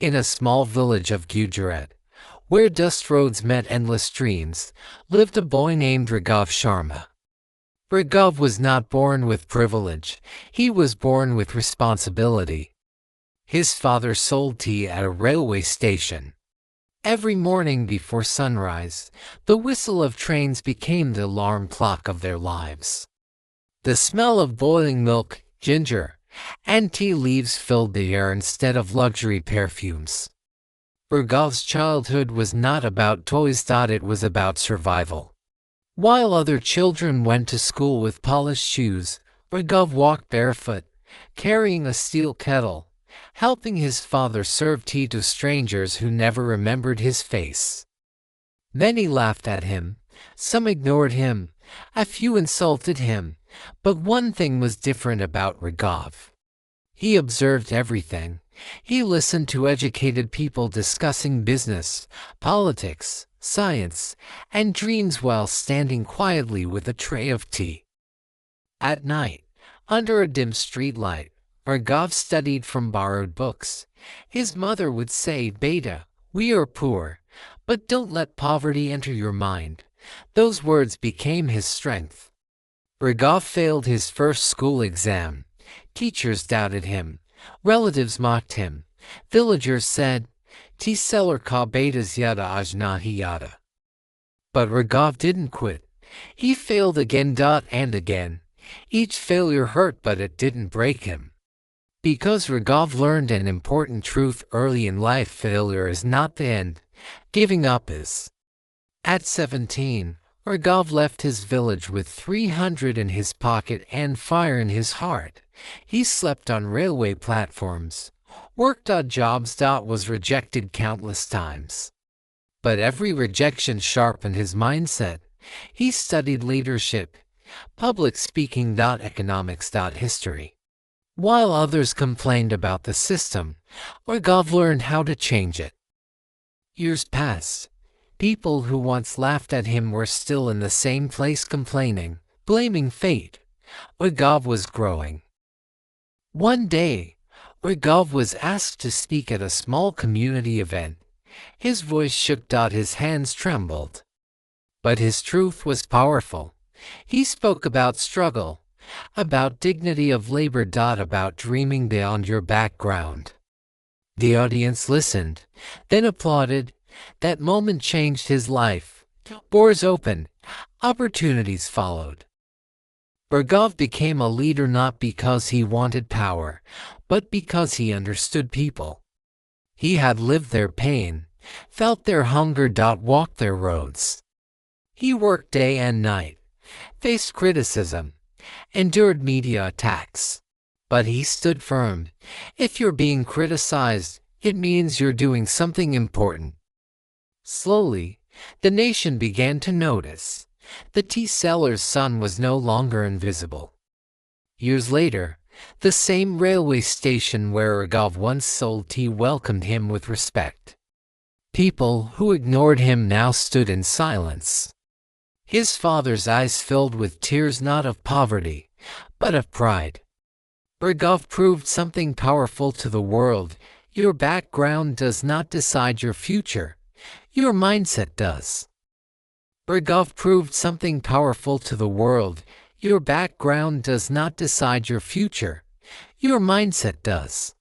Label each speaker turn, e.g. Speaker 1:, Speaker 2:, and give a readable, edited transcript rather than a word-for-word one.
Speaker 1: In a small village of Gujarat, where dust roads met endless streams, lived a boy named Raghav Sharma. Raghav was not born with privilege, he was born with responsibility. His father sold tea at a railway station. Every morning before sunrise, the whistle of trains became the alarm clock of their lives. The smell of boiling milk, ginger, and tea leaves filled the air instead of luxury perfumes. Raghav's childhood was not about toys. It was about survival. While other children went to school with polished shoes, Raghav walked barefoot, carrying a steel kettle, helping his father serve tea to strangers who never remembered his face. Many laughed at him, some ignored him, a few insulted him, but one thing was different about Raghav. He observed everything. He listened to educated people discussing business, politics, science, and dreams while standing quietly with a tray of tea. At night, under a dim streetlight, Raghav studied from borrowed books. His mother would say, "Beta, we are poor, but don't let poverty enter your mind." Those words became his strength. Raghav failed his first school exam. Teachers doubted him. Relatives mocked him. Villagers said, "Tea seller ka beta's yada aj nahi yada." But Raghav didn't quit. He failed again and again. Each failure hurt, but it didn't break him. Because Raghav learned an important truth early in life: failure is not the end. Giving up is. At 17, Raghav left his village with 300 in his pocket and fire in his heart. He slept on railway platforms, worked odd jobs, was rejected countless times. But every rejection sharpened his mindset. He studied leadership, public speaking, economics, history. While others complained about the system, Raghav learned how to change it. Years passed. People who once laughed at him were still in the same place complaining, blaming fate. Raghav was growing. One day, Raghav was asked to speak at a small community event. His voice shook, his hands trembled. But his truth was powerful. He spoke about struggle, about dignity of labor, about dreaming beyond your background. The audience listened, then applauded. That moment changed his life. Doors opened, opportunities followed. Raghav became a leader not because he wanted power, but because he understood people. He had lived their pain, felt their hunger, walked their roads. He worked day and night, faced criticism, endured media attacks. But he stood firm. If you're being criticized, it means you're doing something important. Slowly, the nation began to notice. The tea seller's son was no longer invisible. Years later, the same railway station where Raghav once sold tea welcomed him with respect. People who ignored him now stood in silence. His father's eyes filled with tears, not of poverty, but of pride. Raghav proved something powerful to the world. Your background does not decide your future. Your mindset does. Raghav proved something powerful to the world. Your background does not decide your future. Your mindset does.